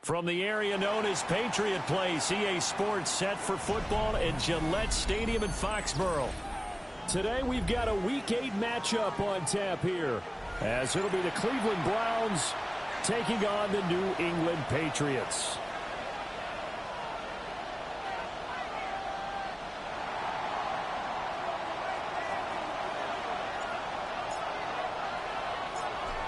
From the area known as Patriot Place, EA Sports set for football at Gillette Stadium in Foxborough. Today we've got a Week 8 matchup on tap here, as it'll be the Cleveland Browns taking on the New England Patriots.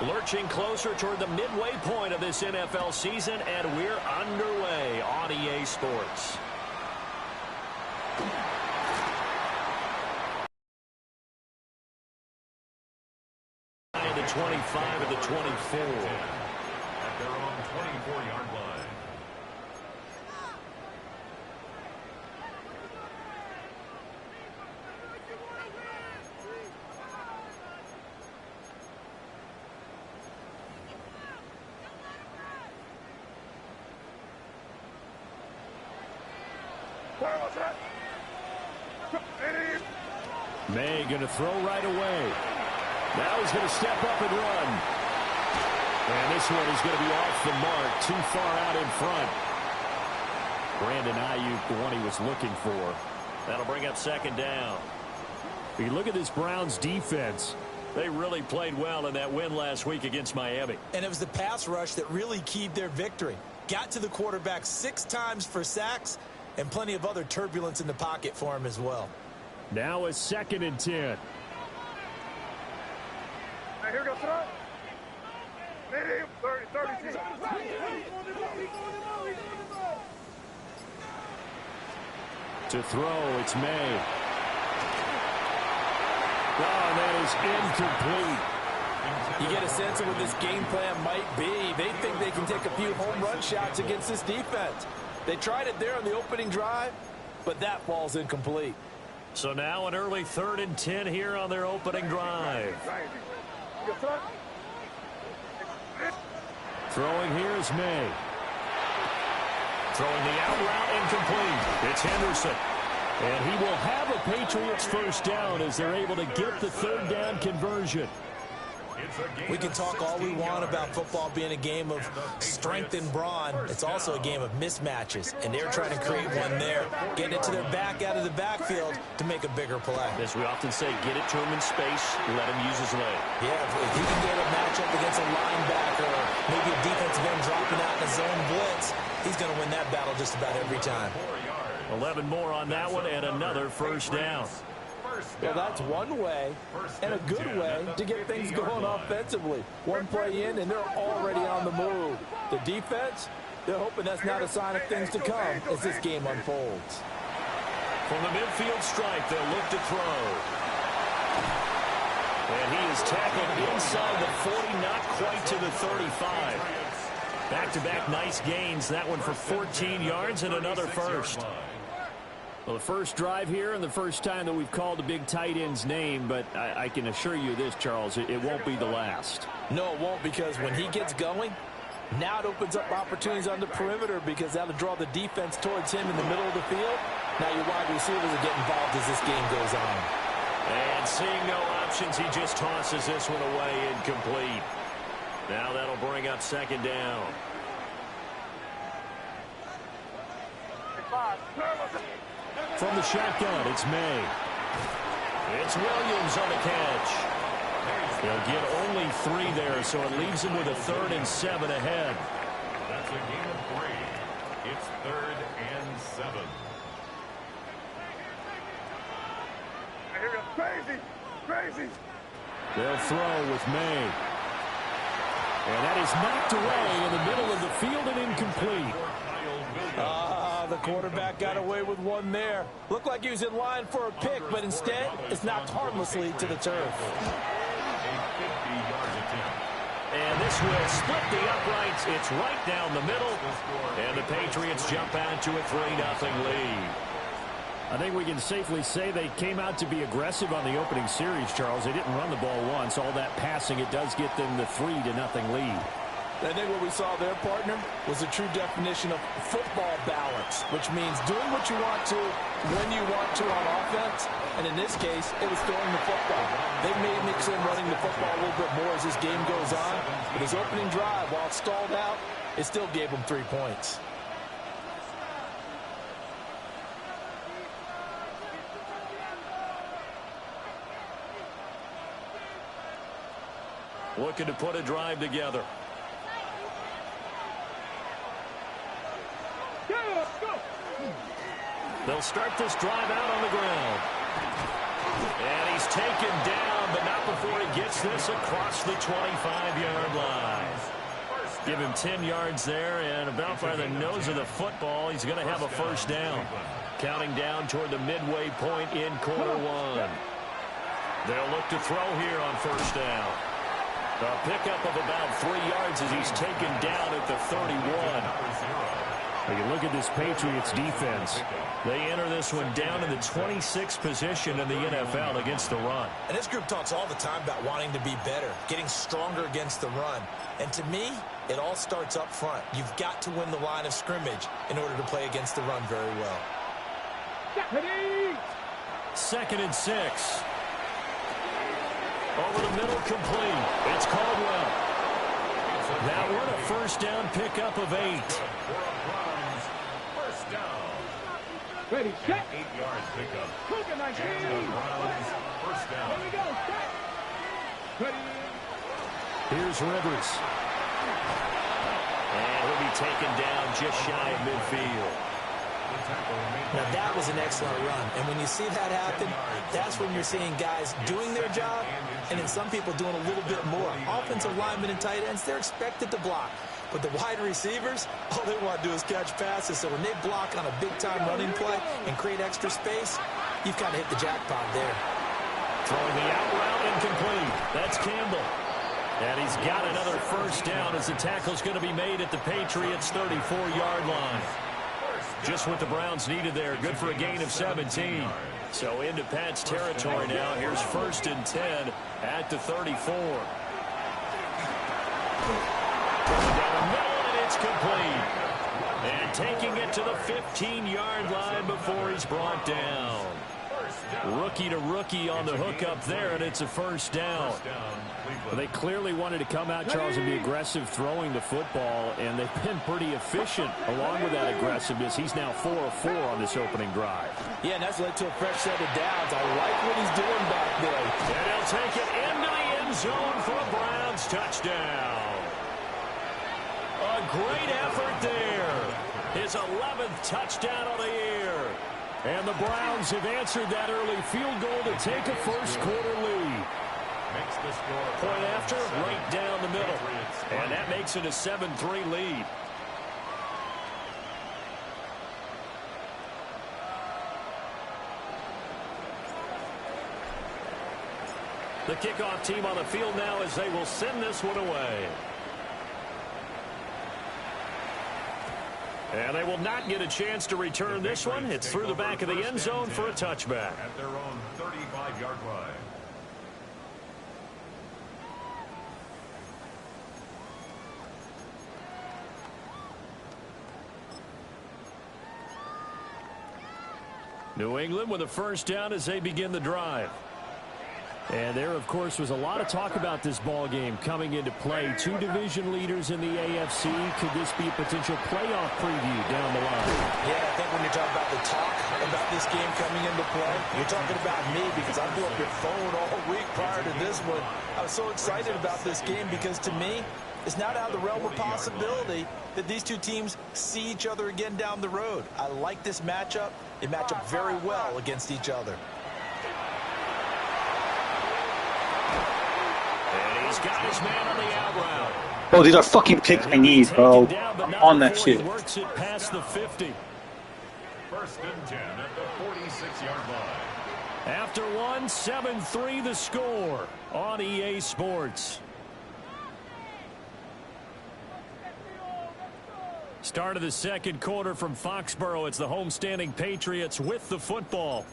Lurching closer toward the midway point of this NFL season, and we're underway on EA Sports. The 25 of the 24. At their own 24-yard line. May going to throw right away. Now he's going to step up and run. And this one is going to be off the mark, too far out in front. Brandon Ayuk, the one he was looking for. That'll bring up second down. If you look at this Browns defense, they really played well in that win last week against Miami. And it was the pass rush that really keyed their victory. Got to the quarterback 6 times for sacks and plenty of other turbulence in the pocket for him as well. Now a 2nd and 10. Here we go, throw. Medium, 30. To throw, it's May. Oh, that is incomplete. You get a sense of what this game plan might be. They think they can take a few home run shots against this defense. They tried it there on the opening drive, but that falls incomplete. So now an early 3rd and 10 here on their opening drive. Throwing here is May. Throwing the out route incomplete. It's Henderson. And he will have a Patriots first down as they're able to get the 3rd down conversion. We can talk all we want about football being a game of strength and brawn. It's also a game of mismatches, and they're trying to create one there, getting it to their back out of the backfield to make a bigger play. As we often say, get it to him in space, let him use his leg. Yeah, if he can get a matchup against a linebacker or maybe a defensive end dropping out in a zone blitz, he's going to win that battle just about every time. 11 more on that one and another first down. Well, that's one way and a good way to get things going offensively. One play in, and they're already on the move. The defense, they're hoping that's not a sign of things to come as this game unfolds. From the midfield stripe, they'll look to throw. And he is tackled inside the 40, not quite to the 35. Back-to-back nice gains. That one for 14 yards and another first. Well, the first drive here and the first time that we've called the big tight end's name, but I can assure you this, Charles, it won't be the last. No, it won't, because when he gets going, now it opens up opportunities on the perimeter because that'll draw the defense towards him in the middle of the field. Now your wide receivers will get involved as this game goes on. And seeing no options, he just tosses this one away incomplete. Now that'll bring up second down. From the shotgun, it's May. It's Williams on the catch. He'll get only 3 there, so it leaves him with a 3rd and 7 ahead. That's a game of 3. It's 3rd and 7. Here we go, crazy. They'll throw with May. And that is knocked away in the middle of the field and incomplete. The quarterback got away with one there. Looked like he was in line for a pick, but instead it's knocked harmlessly to the turf. And this will split the uprights. It's right down the middle. And the Patriots jump out to a 3-0 lead. I think we can safely say they came out to be aggressive on the opening series, Charles. They didn't run the ball once. All that passing, it does get them the 3-0 lead. I think what we saw there, partner, was a true definition of football balance, which means doing what you want to, when you want to on offense. And in this case, it was throwing the football. They may mix in running the football a little bit more as this game goes on. But his opening drive, while it stalled out, it still gave him 3 points. Looking to put a drive together. They'll start this drive out on the ground. And he's taken down, but not before he gets this across the 25-yard line. Give him 10 yards there, and about by the nose of the football, he's going to have a first down. Counting down toward the midway point in quarter one. They'll look to throw here on first down. A pickup of about 3 yards as he's taken down at the 31. You look at this Patriots defense. They enter this one down in the 26th position in the NFL against the run. And this group talks all the time about wanting to be better, getting stronger against the run. And to me, it all starts up front. You've got to win the line of scrimmage in order to play against the run very well. 2nd and 6. Over the middle, complete. It's Caldwell. That one a first down pickup of 8. First down. Ready, set. 8 yards pickup. Cook it, 19. And the Browns first down. Here we go, set. Ready. Here's Rivers. And he'll be taken down just shy of midfield. Now, that was an excellent run. And when you see that happen, that's when you're seeing guys doing their job and then some people doing a little bit more. Offensive linemen and tight ends, they're expected to block. But the wide receivers, all they want to do is catch passes. So when they block on a big-time running play and create extra space, you've kind of hit the jackpot there. Throwing the out route incomplete. That's Campbell. And he's got another first down as the tackle's going to be made at the Patriots' 34-yard line. Just what the Browns needed there. Good for a gain of 17. So into Pat's territory now. Here's 1st and 10 at the 34. Down the middle, and it's complete. And taking it to the 15-yard line before he's brought down. Rookie to rookie on the hookup there, and it's a first down. Well, they clearly wanted to come out, Charles, and be aggressive throwing the football, and they've been pretty efficient along with that aggressiveness. He's now 4 of 4 on this opening drive. Yeah, and that's led to a fresh set of downs. I like what he's doing back there. And he'll take it into the end zone for a Browns touchdown. A great effort there. His 11th touchdown of the year. And the Browns have answered that early field goal to take a first-quarter lead. Makes the score. Point after, right down the middle. And that makes it a 7-3 lead. The kickoff team on the field now as they will send this one away. And they will not get a chance to return this one. It's through the back of the end zone for a touchback. At their own 35-yard line. New England with a first down as they begin the drive. And there, of course, was a lot of talk about this ball game coming into play. 2 division leaders in the AFC. Could this be a potential playoff preview down the line? Yeah, I think when you're talking about the talk about this game coming into play, you're talking about me because I blew up your phone all week prior to this one. I was so excited about this game because to me, it's not out of the realm of possibility that these two teams see each other again down the road. I like this matchup. They match up very well against each other. And he's got his man on the out route. Bro, these are fucking picks I need, bro. I'm on that shit. Works it past the 50. 1st and 10 at the 46-yard line. After one, 7-3 the score on EA Sports. Start of the second quarter from Foxborough. It's the homestanding Patriots with the football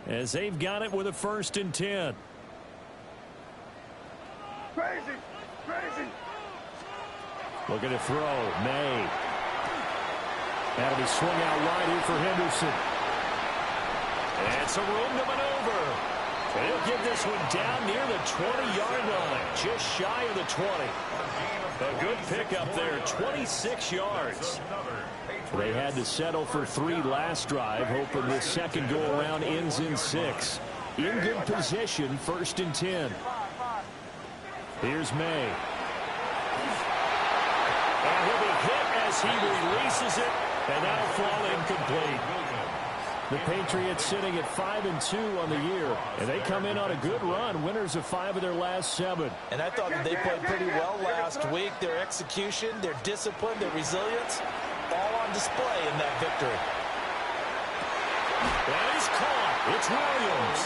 as they've got it with a 1st and 10. Crazy, crazy. Looking to throw. May. That'll be swung out wide here for Henderson. And some room to maneuver. And he'll get this one down near the 20-yard line. Just shy of the 20. A good pickup there. 26 yards. They had to settle for 3 last drive, hoping this second go-around ends in 6. In good position, 1st and 10. Here's May. And he'll be hit as he releases it, and that'll fall incomplete. The Patriots sitting at 5-2 on the year, and they come in on a good run, winners of 5 of their last 7. And I thought that they played pretty well last week. Their execution, their discipline, their resilience, all on display in that victory. That is caught. It's Williams.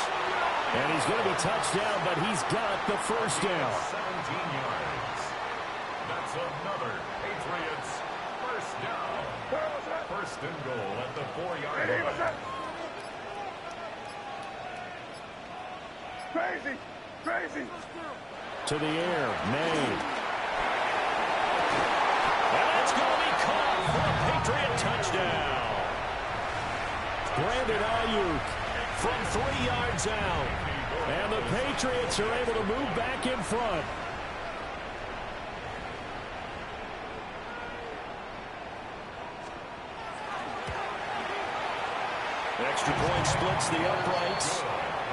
And he's going to be touched down, but he's got the first down. 17 yards. That's another Patriots first down. 1st and goal at the 4-yard line. Crazy. To the air, May. And that's going to be caught for a Patriot touchdown. Brandon Ayuk from 3 yards out. And the Patriots are able to move back in front. Extra point splits the uprights.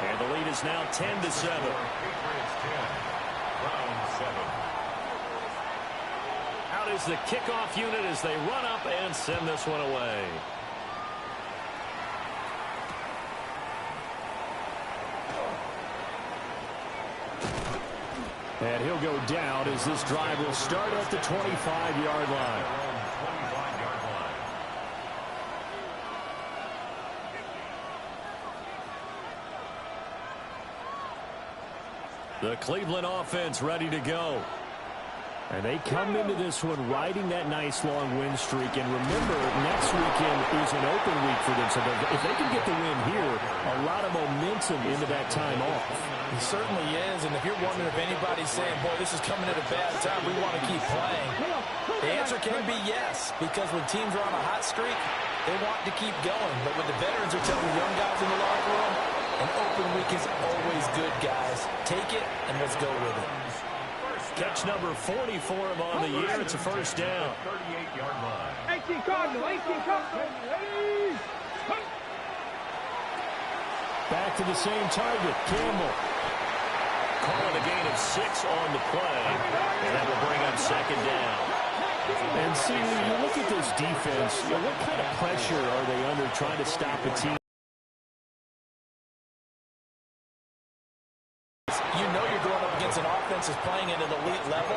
And the lead is now 10-7. Patriots 10. Round 7. Out is the kickoff unit as they run up and send this one away. And he'll go down as this drive will start at the 25-yard line. The Cleveland offense ready to go. And they come into this one riding that nice long win streak. And remember, next weekend is an open week for them. So if they can get the win here, a lot of momentum into that time off. He certainly is. And if you're wondering if anybody's saying, boy, this is coming at a bad time, we want to keep playing, the answer can be yes. Because when teams are on a hot streak, they want to keep going. But when the veterans are telling the young guys in the locker room, an open week is always good, guys. Take it, and let's go with it. Catch number 40 for him on the year. It's a first down. 38-yard line. 18 Cardinal. Ready. Back to the same target, Campbell. Calling a gain of 6 on the play. And that will bring up 2nd down. And see, when you look at this defense, what kind of pressure are they under trying to stop a team? You know you're going up against an offense that's playing at an elite level,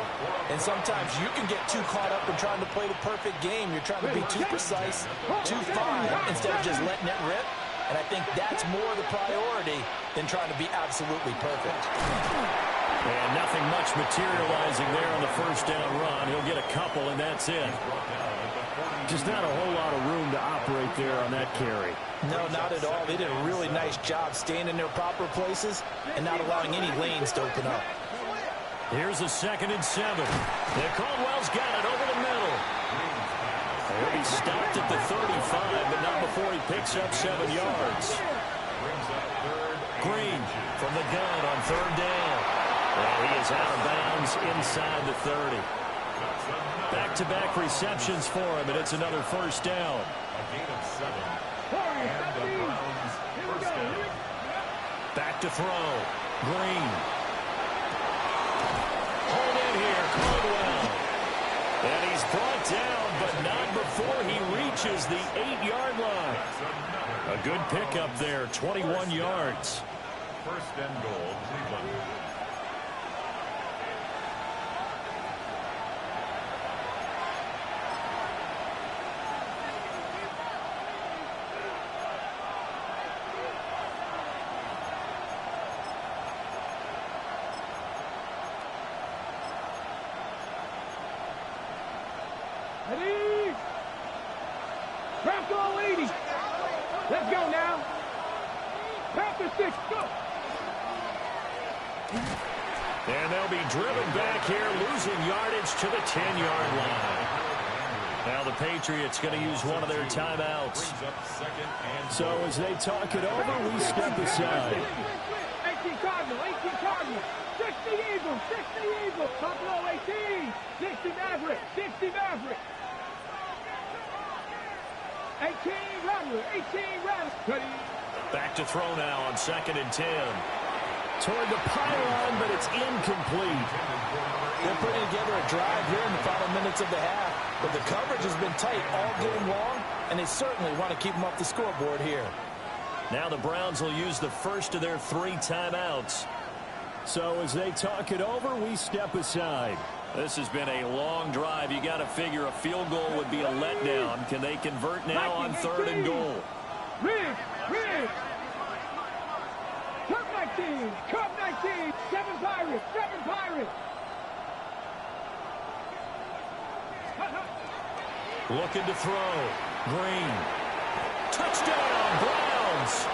and sometimes you can get too caught up in trying to play the perfect game. You're trying to be too precise, too fine, instead of just letting it rip. And I think that's more the priority than trying to be absolutely perfect. And nothing much materializing there on the first down run. He'll get a couple, and that's it. Just not a whole lot of room to operate there on that carry. No, not at all. They did a really nice job staying in their proper places and not allowing any lanes to open up. Here's a 2nd and 7. And Caldwell's got it over the middle. He'll be stopped at the 35, but not before he picks up 7 yards. Green from the gun on 3rd down. And he is out of bounds inside the 30. Back-to-back receptions for him, and it's another first down. A gain of 7. And the Browns first down. Back to throw. Green. Hold in here, Caldwell. And he's brought down, but not before he reaches the 8-yard line. A good pickup there, 21 yards. 1st and goal, Cleveland. Ready. Craft all 80. Let's go now. Craft the 6. Go. And they'll be driven back here, losing yardage to the 10-yard line. Now the Patriots going to use one of their timeouts. So as they talk it over, we step aside. 18 Cardinal, 18 Cardinal. 60 Eagles, 60 Eagles. Buffalo 18. 60 Maverick, 60 Maverick. 18 Rattler, 18 Rattler. Back to throw now on 2nd and 10. Toward the pylon, but it's incomplete. They're putting together a drive here in the final minutes of the half, but the coverage has been tight all game long, and they certainly want to keep them off the scoreboard here. Now the Browns will use the first of their 3 timeouts. So as they talk it over, we step aside. This has been a long drive. You got to figure a field goal would be a letdown. Can they convert now on 3rd and goal? Rig. Cup 19, Cup 19. 7 Pirates, 7 Pirates. Looking to throw. Green. Touchdown, Browns.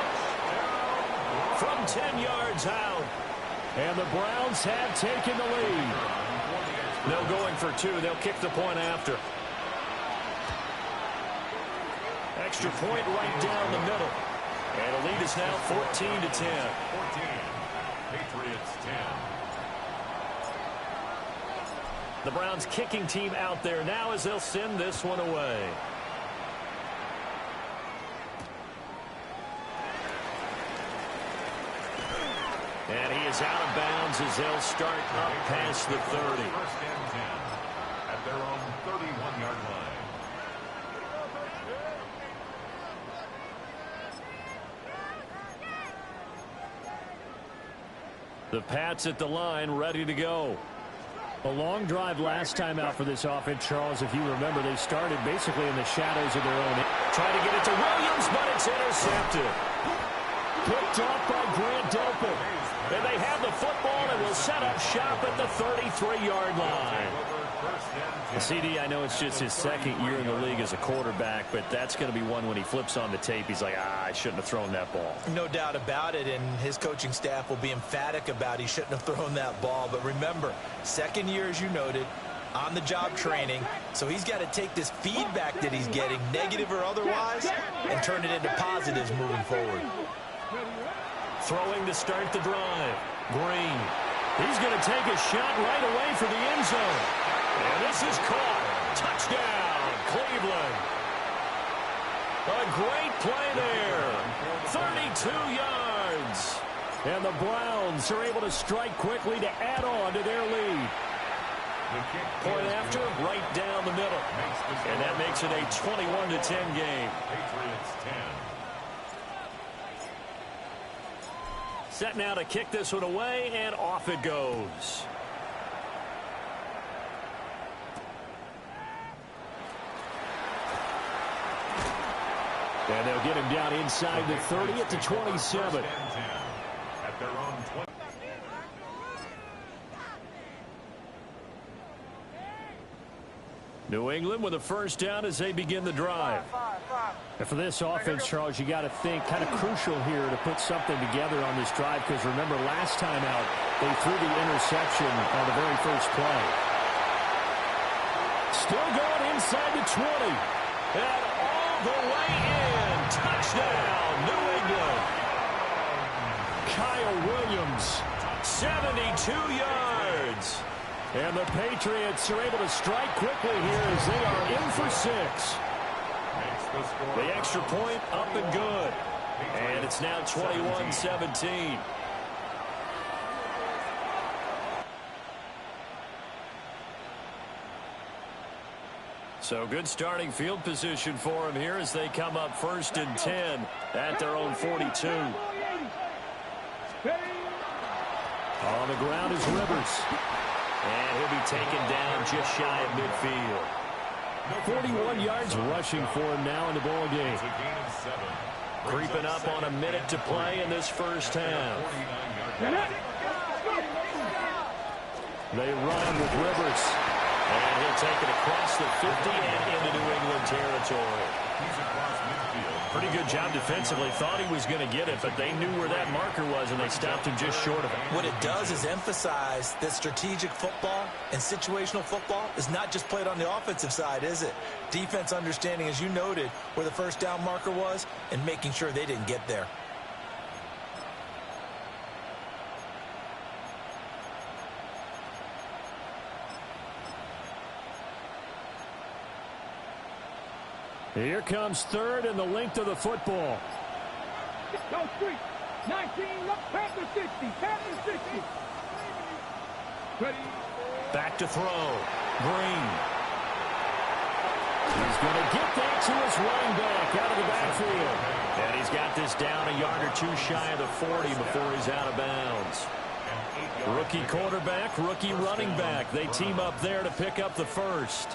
From 10 yards out. And the Browns have taken the lead. No going for 2. They'll kick the point after. Extra point right down the middle. And the lead is now 14 to 10. 14. Patriots 10. The Browns kicking team out there now as they'll send this one away. And he is out of bounds as they'll start up past the 30. 1st and 10 at their own 31-yard line. The Pats at the line, ready to go. A long drive last time out for this offense, Charles. If you remember, they started basically in the shadows of their own. Trying to get it to Williams, but it's intercepted. Picked off by Grant Delpit. And they have the football and will set up shop at the 33-yard line. CD, I know it's just his 2nd year in the league as a quarterback, but that's going to be one when he flips on the tape. He's like, I shouldn't have thrown that ball. No doubt about it, and his coaching staff will be emphatic about he shouldn't have thrown that ball. But remember, 2nd year, as you noted, on-the-job training, so he's got to take this feedback that he's getting, negative or otherwise, and turn it into positives moving forward. Throwing to start the drive. Green. He's going to take a shot right away for the end zone. And this is caught. Touchdown, Cleveland. A great play there. 32 yards. And the Browns are able to strike quickly to add on to their lead. Point after, right down the middle. And that makes it a 21-10 game. Patriots 10. Set now to kick this one away, and off it goes. And they'll get him down inside the 30 at the 27. At their own 20. New England with a first down as they begin the drive. And for this offense, Charles, you got to think kind of crucial here to put something together on this drive, because remember last time out they threw the interception on the very first play. Still going inside the 20. And all the way in. Touchdown, New England. Kyle Williams. 72 yards. And the Patriots are able to strike quickly here as they are in for 6. The extra point up and good. And it's now 21-17. So good starting field position for them here as they come up 1st and 10 at their own 42. On the ground is Rivers. And he'll be taken down just shy of midfield. 41 yards rushing for him now in the ball game. Creeping up on a minute to play in this first half. They run with Rivers. And he'll take it across the 50 and into New England territory. He's across midfield. Pretty good job defensively. Thought he was going to get it, but they knew where that marker was, and they stopped him just short of it. What it does is emphasize that strategic football and situational football is not just played on the offensive side, is it? Defense understanding, as you noted, where the first down marker was and making sure they didn't get there. Here comes third and the length of the football. Go street. 19, Panther 60, Panther 60. Ready. Back to throw. Green. He's going to get that to his running back out of the backfield. And he's got this down a yard or two shy of the 40 before he's out of bounds. Rookie quarterback, rookie running back. They team up there to pick up the first.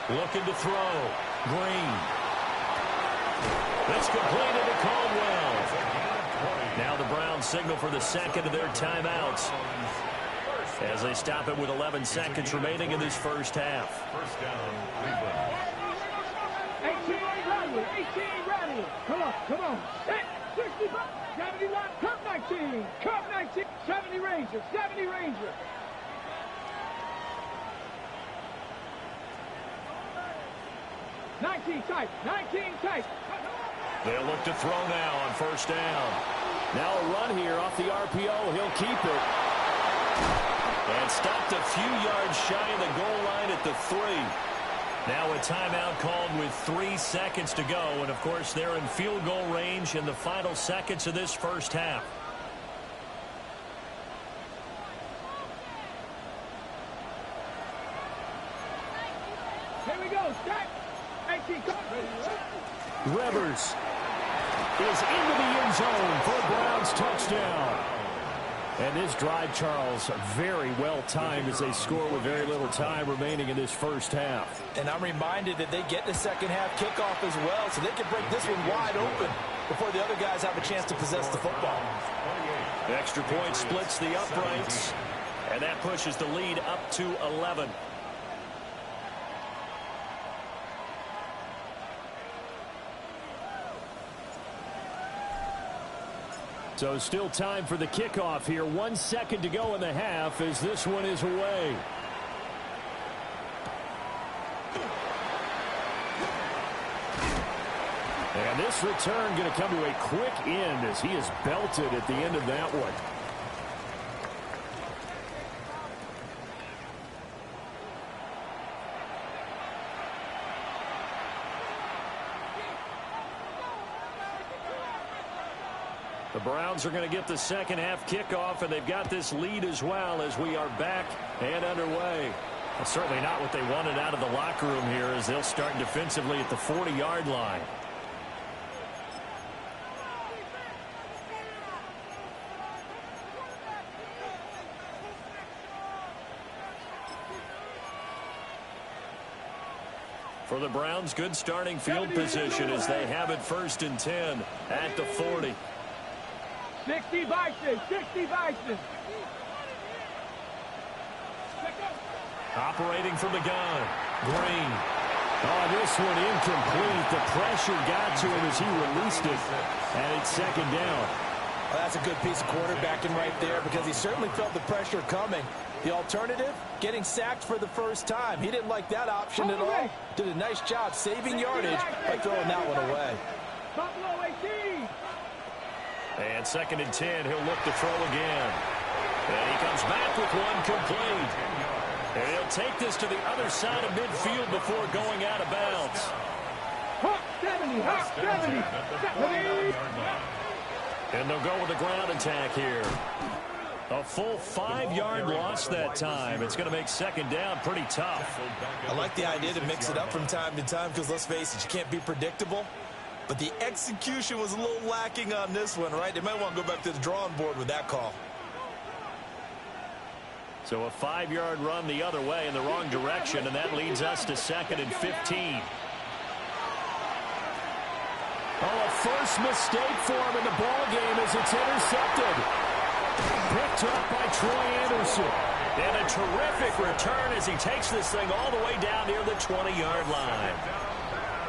Looking to throw. Green. That's completed to Caldwell. Now the Browns signal for the second of their timeouts as they stop it with 11 seconds remaining in this first half. First down, Cleveland. 18 Rattler, 18 Rattler. Come on. 65, 71, Cup 19, Cup 19, 70 Ranger, 70 Ranger. Nineteen tight. They'll look to throw now on first down. Now a run here off the RPO. He'll keep it. And stopped a few yards shy of the goal line at the 3. Now a timeout called with 3 seconds to go. And, of course, they're in field goal range in the final seconds of this first half. Here we go. Stack. Rivers is into the end zone for a Browns touchdown. And this drive, Charles, very well timed as they score with very little time remaining in this first half. And I'm reminded that they get the second half kickoff as well, so they can break this one wide open before the other guys have a chance to possess the football. The extra point splits the uprights, and that pushes the lead up to 11. So still time for the kickoff here. 1 second to go in the half as this one is away. And this return going to come to a quick end as he is belted at the end of that one. The Browns are going to get the second half kickoff, and they've got this lead as well as we are back and underway. Well, certainly not what they wanted out of the locker room here as they'll start defensively at the 40-yard line. For the Browns, good starting field position as they have it 1st and 10 at the 40. 60 Bison. Operating from the gun. Green. Oh, this one incomplete. The pressure got to him as he released it, and it's second down. Well, that's a good piece of quarterbacking right there because he certainly felt the pressure coming. The alternative, getting sacked for the first time. He didn't like that option at all. Did a nice job saving yardage by throwing that one away. Buffalo 18. And 2nd and 10, he'll look to throw again. And he comes back with one complete. And he'll take this to the other side of midfield before going out of bounds. Hawk 70. And they'll go with the ground attack here. A full 5-yard loss that time. It's going to make second down pretty tough. I like the idea to mix it up from time to time because, let's face it, you can't be predictable. but the execution was a little lacking on this one, right? They might want to go back to the drawing board with that call. So a 5-yard run the other way in the wrong direction, and that leads us to 2nd and 15. Oh, a first mistake for him in the ball game as it's intercepted. Picked up by Troy Anderson. And a terrific return as he takes this thing all the way down near the 20-yard line.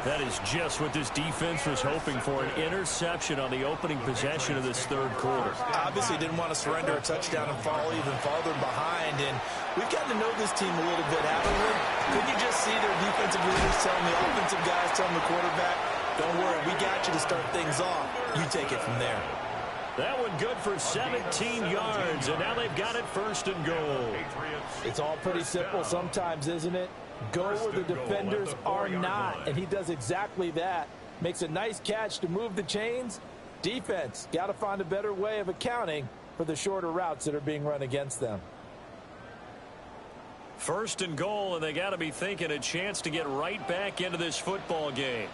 That is just what this defense was hoping for, an interception on the opening possession of this third quarter. Obviously didn't want to surrender a touchdown and fall even farther behind, and we've gotten to know this team a little bit, haven't we? Couldn't you just see their defensive leaders telling the offensive guys, telling the quarterback, don't worry, we got you to start things off. You take it from there. That one good for 17 yards, and now they've got it 1st and goal. It's all pretty simple sometimes, isn't it? Go where the defenders are not, and he does exactly that. Makes a nice catch to move the chains. Defense, got to find a better way of accounting for the shorter routes that are being run against them. 1st and goal, and they got to be thinking a chance to get right back into this football game.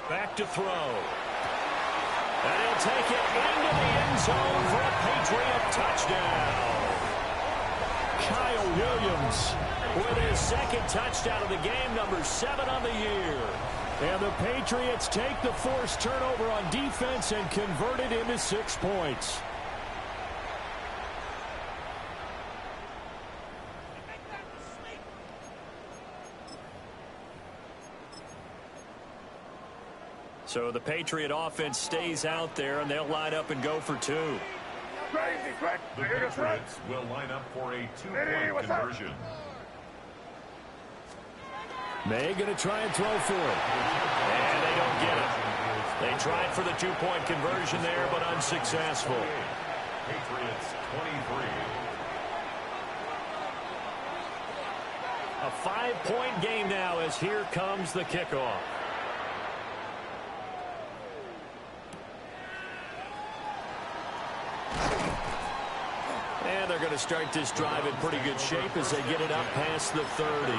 Back to throw. And he'll take it into the end zone for a Patriot touchdown. Kyle Williams with his 2nd touchdown of the game, number 7 on the year. And the Patriots take the forced turnover on defense and convert it into 6 points. So the Patriot offense stays out there, and they'll line up and go for 2. The Patriots will line up for a 2-point conversion. May going to try and throw for it. And they don't get it. They tried for the 2-point conversion there, but unsuccessful. Patriots 23. A 5-point game now as here comes the kickoff. And they're going to start this drive in pretty good shape as they get it up past the 30.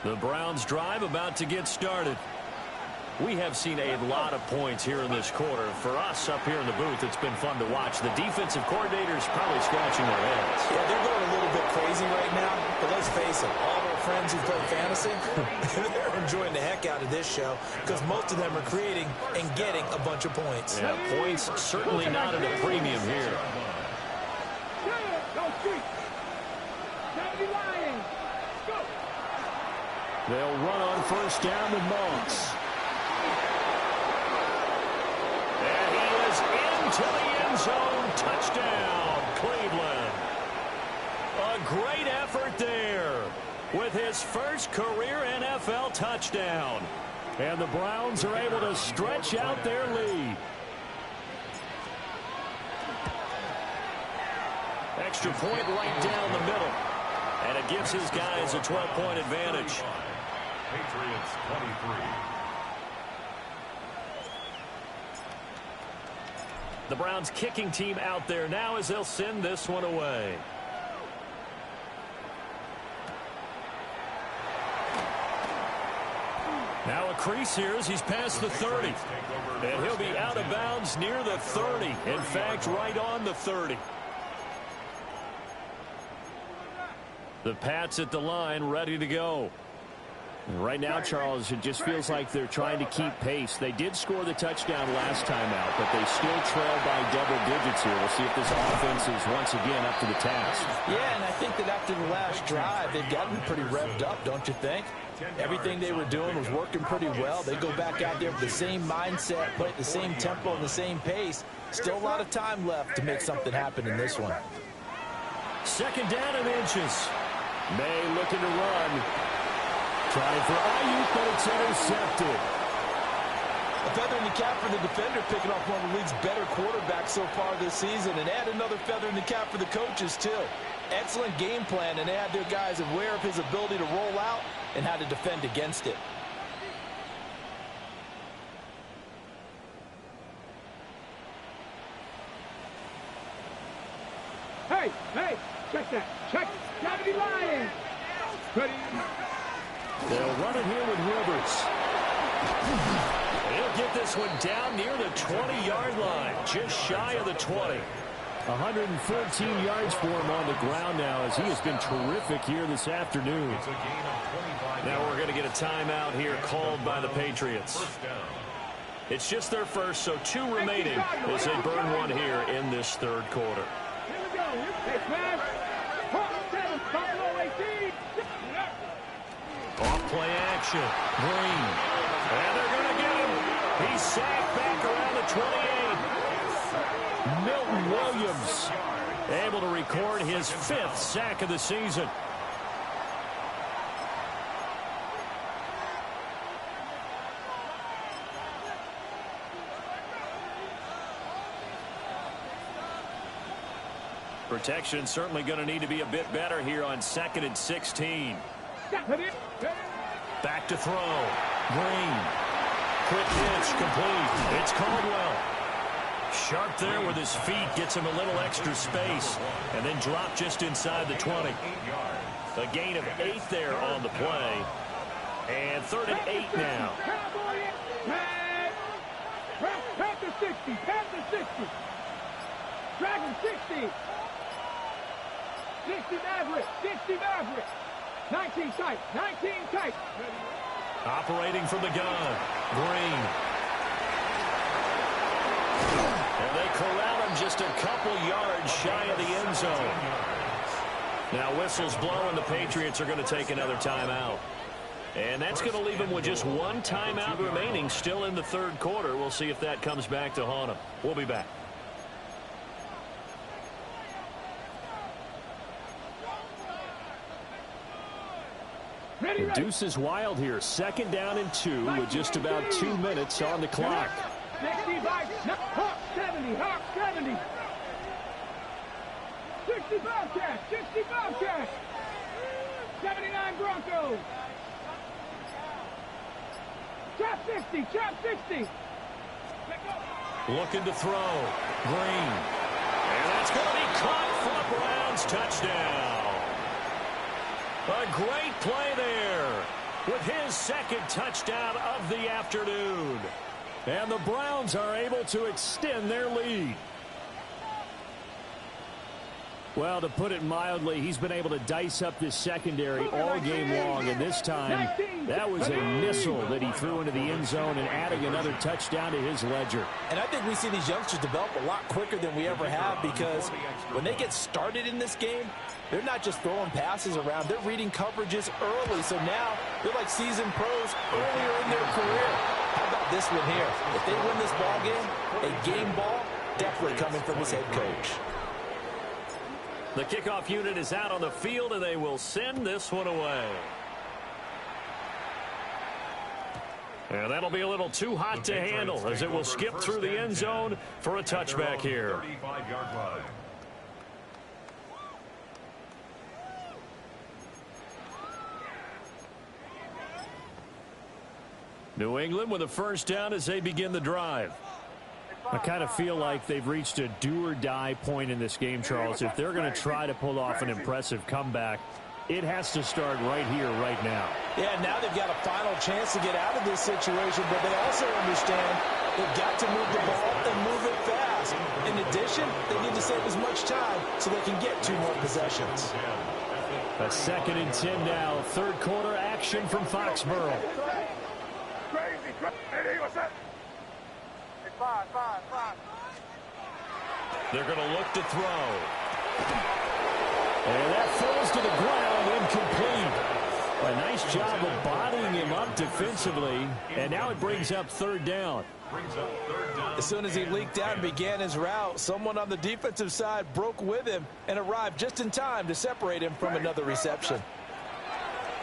The Browns drive about to get started. We have seen a lot of points here in this quarter. For us up here in the booth, it's been fun to watch. The defensive coordinators probably scratching their heads. Yeah, they're going a little bit crazy right now, but let's face it, all of our friends who play fantasy, they're enjoying the heck out of this show because most of them are creating and getting a bunch of points. Yeah, points certainly not at a premium here. They'll run on 1st down with Moss. And he is into the end zone. Touchdown, Cleveland. A great effort there with his first career NFL touchdown. And the Browns are able to stretch out their lead. Extra point right down the middle. And it gives his guys a 12-point advantage. Patriots 23. The Browns kicking team out there now as they'll send this one away. Now a crease here as he's past the 30. And he'll be out of bounds near the 30. In fact, right on the 30. The Pats at the line ready to go. Right now, Charles, it just feels like they're trying to keep pace. They did score the touchdown last time out, but they still trail by double digits here. We'll see if this offense is once again up to the task. Yeah, and I think that after the last drive, they've gotten pretty revved up, don't you think? Everything they were doing was working pretty well. They go back out there with the same mindset, play at the same tempo and the same pace. Still a lot of time left to make something happen in this one. 2nd down and inches. May looking to run. Trying for Ayuk, but it's intercepted. A feather in the cap for the defender, picking off one of the league's better quarterbacks so far this season, and add another feather in the cap for the coaches, too. Excellent game plan, and they had their guys aware of his ability to roll out and how to defend against it. Hey, hey, check that. Check. Gravity Lions. Ready. They'll run it here with Rivers. He'll get this one down near the 20-yard line, just shy of the 20. 114 yards for him on the ground now as he has been terrific here this afternoon. Now we're going to get a timeout here called by the Patriots. It's just their first, so 2 remaining as they burn one here in this third quarter. Here we go. Hey, man. Off play action. Green. And they're going to get him. He's sacked back around the 28. Milton Williams able to record his 5th sack of the season. Protection certainly going to need to be a bit better here on 2nd and 16. Back to throw. Green. Quick pitch complete. It's Caldwell. Sharp there with his feet. Gets him a little extra space. And then drop just inside the 20. A gain of 8 there on the play. And 3rd and 8 now. Panther 60. Panther 60. Dragon 60. 60 Maverick. 60 Maverick. 19 tight. 19 tight. Operating from the gun. Green. And they corral him just a couple yards shy of the end zone. Now whistles blow and the Patriots are going to take another timeout. And that's going to leave them with just 1 timeout remaining still in the third quarter. We'll see if that comes back to haunt them. We'll be back. The deuce is wild here. 2nd down and 2 with just about 2 minutes on the clock. 65, Hawk 70, Hawk 70. 60 Bobcats, 60 Bobcats. 79 Broncos. Trap 60, trap 60. Looking to throw. Green. And that's going to be caught for the Browns. Touchdown. A great play there with his 2nd touchdown of the afternoon. And the Browns are able to extend their lead. Well, to put it mildly, he's been able to dice up this secondary all game long, and this time that was a missile that he threw into the end zone and adding another touchdown to his ledger. And I think we see these youngsters develop a lot quicker than we ever have, because when they get started in this game, they're not just throwing passes around. They're reading coverages early, so now they're like seasoned pros earlier in their career. How about this one here? If they win this ball game, a game ball, definitely coming from his head coach. The kickoff unit is out on the field, and they will send this one away. And that'll be a little too hot to handle as it will skip through the end zone for a touchback here. 35-yard line. New England with a 1st down as they begin the drive. I kind of feel like they've reached a do-or-die point in this game, Charles. If they're going to try to pull off an impressive comeback, it has to start right here, right now. Yeah, now they've got a final chance to get out of this situation, but they also understand they've got to move the ball and move it fast. In addition, they need to save as much time so they can get 2 more possessions. A 2nd and 10 now. Third quarter action from Foxborough. They're going to look to throw. And that falls to the ground, incomplete. A nice job of bodying him up defensively, and now it brings up 3rd down. As soon as he leaked out and began his route, someone on the defensive side broke with him and arrived just in time to separate him from another reception.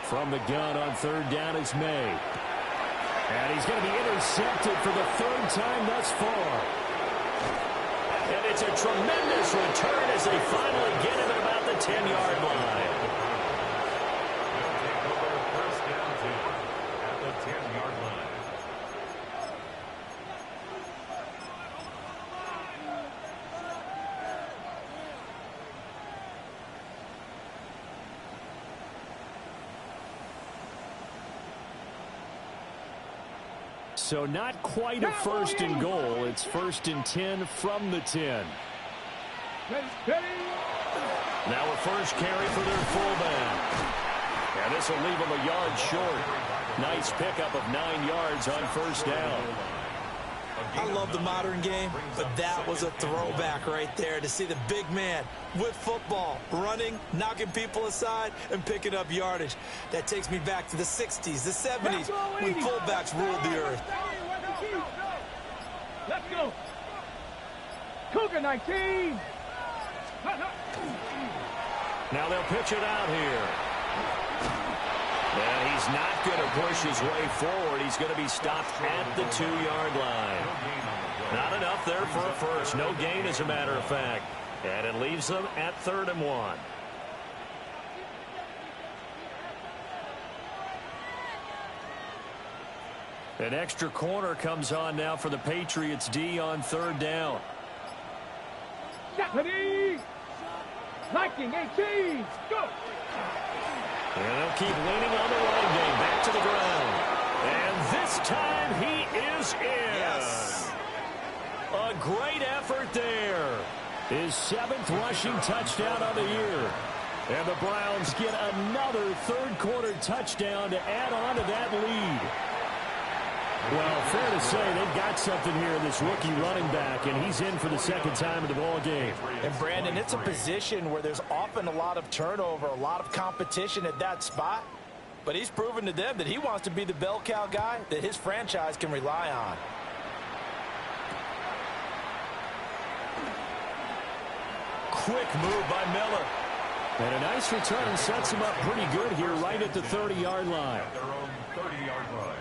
From the gun on 3rd down is May. And he's going to be intercepted for the 3rd time thus far. And it's a tremendous return as they finally get him at about the 10-yard line. First down at the 10-yard line. so not quite a first and goal. It's first and 10 from the 10. Now a first carry for their fullback. And this will leave them a yard short. Nice pickup of 9 yards on first down. I love the modern game, but that was a throwback right there to see the big man with football, running, knocking people aside, and picking up yardage. That takes me back to the 60s, the 70s, when fullbacks ruled the earth. Let's go. Cougar 19. Now they'll pitch it out here. And he's not going to push his way forward. He's going to be stopped at the 2-yard line. Not enough there for a first. No gain, as a matter of fact. And it leaves them at 3rd and 1. An extra corner comes on now for the Patriots D on 3rd down. Stephanie. Liking 18. Go. And they'll keep leaning on the run game. Back to the ground. And this time he is in. Yes. A great effort there. His 7th rushing touchdown of the year. And the Browns get another third-quarter touchdown to add on to that lead. Well, fair to say they've got something here in this rookie running back, and he's in for the 2nd time in the ball game. And, Brandon, it's a position where there's often a lot of turnover, a lot of competition at that spot. But he's proven to them that he wants to be the bell cow guy that his franchise can rely on. Quick move by Miller. And a nice return sets him up pretty good here right at the 30-yard line. Their own 30-yard line.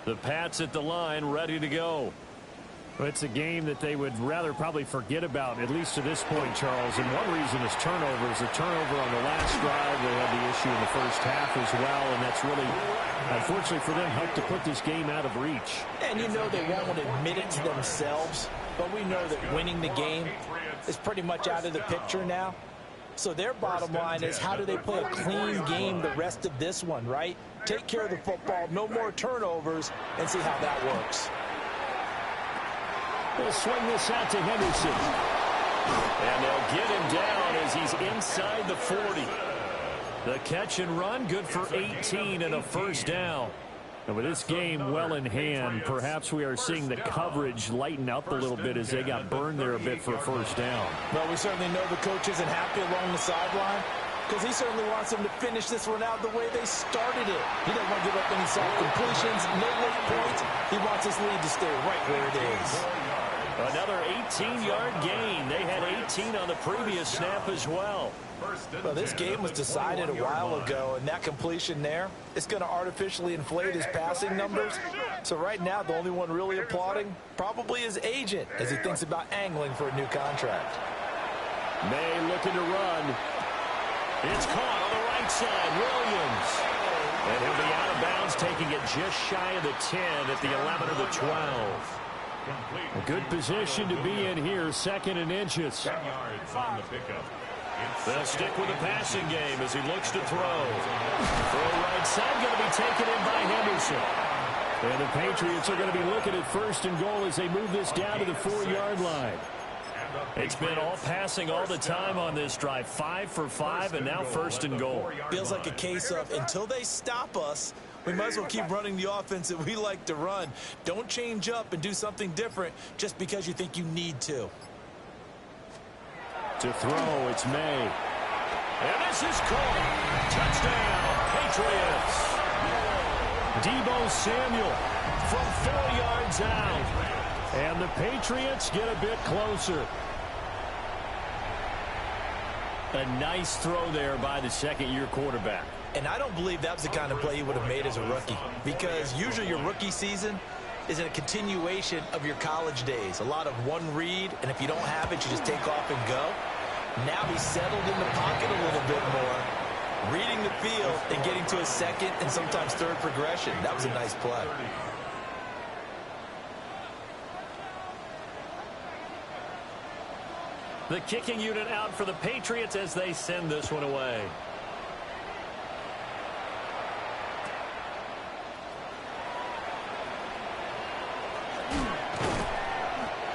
The Pats at the line, ready to go. Well, it's a game that they would rather probably forget about, at least to this point, Charles. And one reason is turnovers. A turnover on the last drive. They had the issue in the first half as well, and that's really, unfortunately for them, helped to put this game out of reach. And you know they won't admit it to themselves, but we know that winning the game is pretty much out of the picture now. So their bottom line is, how do they play a clean game the rest of this one, right? Take care of the football, no more turnovers, and see how that works. They'll swing this out to Henderson. And they'll get him down as he's inside the 40. The catch and run, good for 18 and a first down. And with this game well in hand, perhaps we are seeing the coverage lighten up a little bit as they got burned there a bit for a first down. Well, we certainly know the coach isn't happy along the sideline, because he certainly wants them to finish this one out the way they started it. He doesn't want to give up any soft completions, no late points. He wants his lead to stay right where it is. Another 18-yard gain. They had 18 on the previous snap as well. Well, this game was decided a while ago, and that completion there is going to artificially inflate his passing numbers. So right now, the only one really applauding probably his agent as he thinks about angling for a new contract. May looking to run. It's caught on the right side. Williams. And he'll be out of bounds, taking it just shy of the 10 at the 11 or the 12. A good position to be in here, 2nd and inches. 10 yards on the pickup. They'll stick with the passing game as he looks to throw. Throw right side, going to be taken in by Henderson. And the Patriots are going to be looking at 1st and goal as they move this down to the 4-yard line. It's been all passing all the time on this drive. 5 for 5, and now 1st and goal. Feels like a case of, until they stop us, we might as well keep running the offense that we like to run. Don't change up and do something different just because you think you need to. To throw, it's May. And this is caught. Touchdown, Patriots. Deebo Samuel From 4 yards out. And the Patriots get a bit closer. A nice throw there by the 2nd-year quarterback. And I don't believe that was the kind of play he would have made as a rookie, because usually your rookie season is a continuation of your college days. A lot of one read, and if you don't have it, you just take off and go. Now he's settled in the pocket a little bit more, reading the field and getting to a 2nd and sometimes 3rd progression. That was a nice play. The kicking unit out for the Patriots as they send this one away.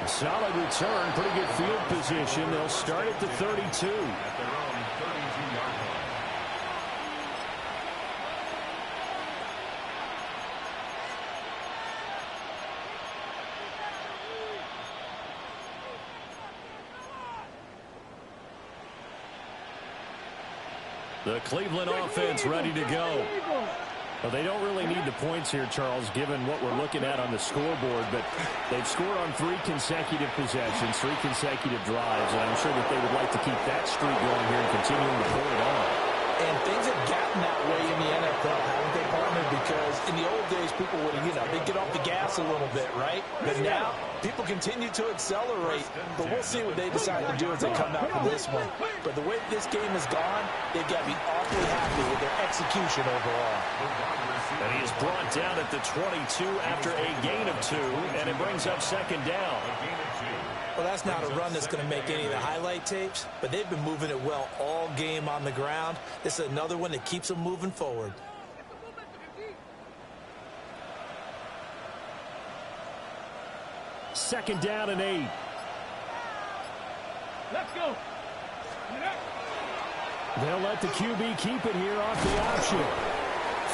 Solid return, pretty good field position. They'll start at the 32. At their own 32-yard line. The Cleveland offense ready to go. Well, they don't really need the points here, Charles, given what we're looking at on the scoreboard, but they've scored on 3 consecutive possessions, 3 consecutive drives, and I'm sure that they would like to keep that streak going here and continuing to pull it on. And things have gotten that way in the NFL, haven't they, partner? Because in the old days, people would, they'd get off the gas a little bit, right? But now, people continue to accelerate. But we'll see what they decide to do as they come out from this one. But the way this game has gone, they've got to be awfully happy with their execution overall. And he is brought down at the 22 after a gain of 2, and it brings up second down. Well, that's not a run that's going to make any of the highlight tapes, but they've been moving it well all game on the ground. This is another one that keeps them moving forward. Second down and 8. Let's go. They'll let the QB keep it here off the option.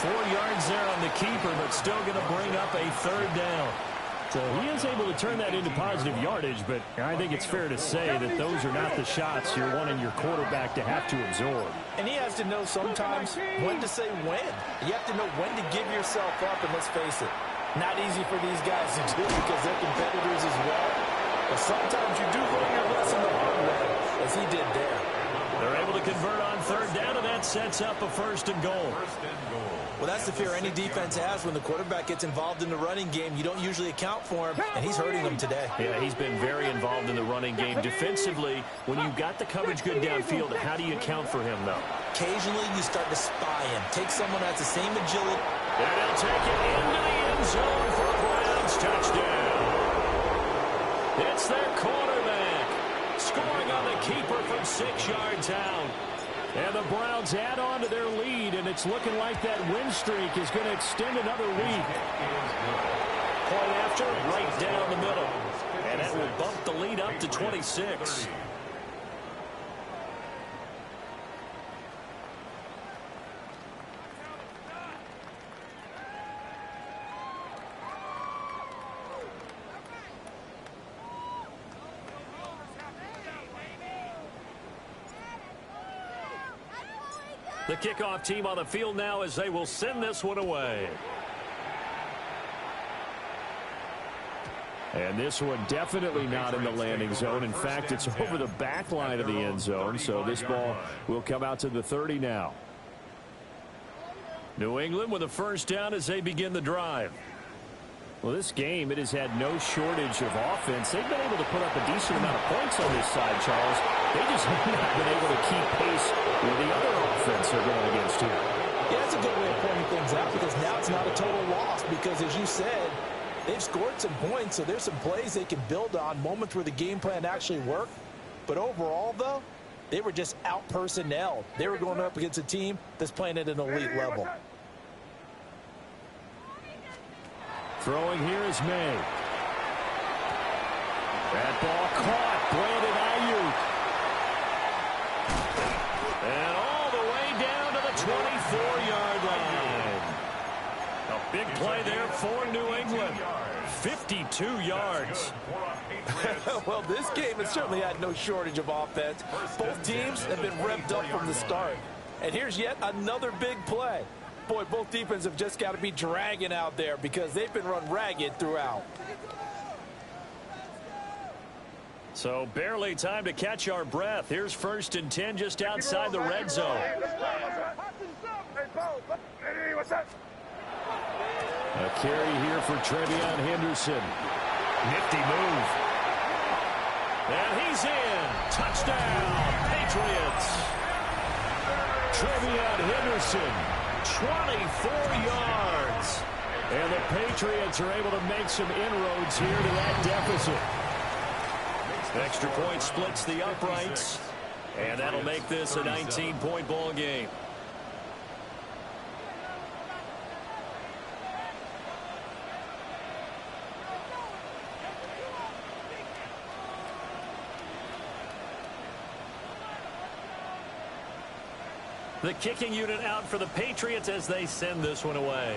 4 yards there on the keeper, but still going to bring up a third down. So he is able to turn that into positive yardage, but I think it's fair to say that those are not the shots you're wanting your quarterback to have to absorb. And he has to know sometimes when to say when. You have to know when to give yourself up, and let's face it, not easy for these guys to do because they're competitors as well. But sometimes you do learn your lesson the hard way, as he did there. They're able to convert on third down, and that sets up a first and goal. Well, that's the fear any defense has when the quarterback gets involved in the running game. You don't usually account for him, and he's hurting them today. Yeah, he's been very involved in the running game. Defensively, when you've got the coverage good downfield, how do you account for him, though? Occasionally, you start to spy him. Take someone that has the same agility. And they'll take it into the end zone for a Browns touchdown. It's their quarterback scoring on the keeper from 6 yards out. And the Browns add on to their lead, and it's looking like that win streak is going to extend another week. Point after, right down the middle. And that will bump the lead up to 26. The kickoff team on the field now as they will send this one away. And this one definitely not in the landing zone. In fact, it's over the back line of the end zone, so this ball will come out to the 30 now. New England with a first down as they begin the drive. Well, this game, it has had no shortage of offense. They've been able to put up a decent amount of points on this side, Charles. They just have not been able to keep pace with the other offense they're going against here. Yeah, that's a good way of pointing things out because now it's not a total loss because, as you said, they've scored some points, so there's some plays they can build on, moments where the game plan actually worked. But overall, though, they were just out-personnelled. They were going up against a team that's playing at an elite level. Throwing here is May. That ball caught. Brandon Ayuk. And all the way down to the 24-yard line. A big play there for New England. 52 yards. Well, this game has certainly had no shortage of offense. Both teams have been revved up from the start. And here's yet another big play. Boy, both defenses have just got to be dragging out there because they've been run ragged throughout. So barely time to catch our breath. Here's 1st and 10 just outside the red zone. A carry here for Trevion Henderson. Nifty move. And he's in. Touchdown, Patriots. Trevion Henderson. 24 yards. And the Patriots are able to make some inroads here to that deficit. Extra point splits the uprights. And that'll make this a 19-point ball game. The kicking unit out for the Patriots as they send this one away.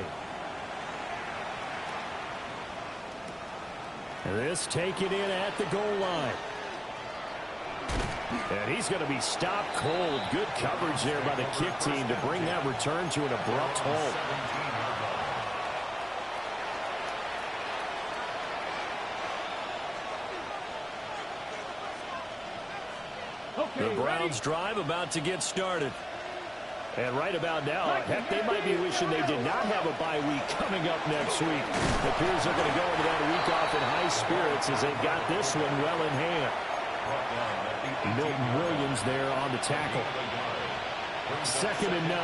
This taken in at the goal line. And he's going to be stopped cold. Good coverage there by the kick team to bring that return to an abrupt halt. The Browns drive about to get started. And right about now, heck, they might be wishing they did not have a bye week coming up next week. It appears they're going to go into that week off in high spirits as they've got this one well in hand. Milton Williams there on the tackle. 2nd and 9.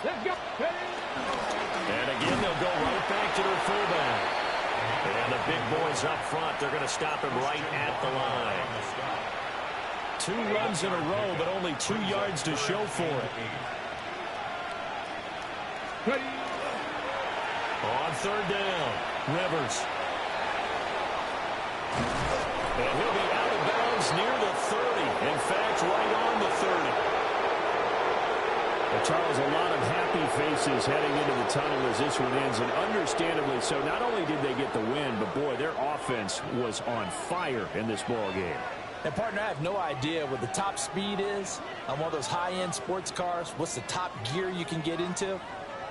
Let's go. And again, they'll go right back to their fullback. And the big boys up front, they're going to stop him right at the line. 2 runs in a row, but only 2 yards to show for it. On 3rd down, Rivers. And he'll be out of bounds near the 30. In fact, right on the 30. Well, Charles, a lot of happy faces heading into the tunnel as this one ends, and understandably so. Not only did they get the win, but boy, their offense was on fire in this ball game. And, partner, I have no idea what the top speed is on one of those high-end sports cars. What's the top gear you can get into?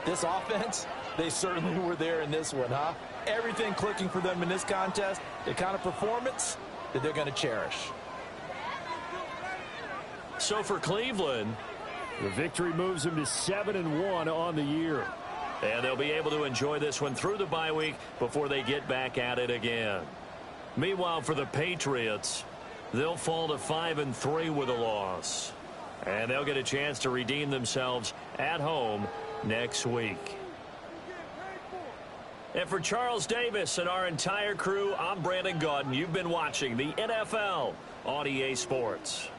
This offense, they certainly were there in this one, huh? Everything clicking for them in this contest, the kind of performance that they're going to cherish. So for Cleveland, the victory moves them to 7-1 on the year. And they'll be able to enjoy this one through the bye week before they get back at it again. Meanwhile, for the Patriots, they'll fall to 5-3 with a loss. And they'll get a chance to redeem themselves at home next week. And for Charles Davis and our entire crew, I'm Brandon Gaudin. You've been watching the NFL on EA Sports.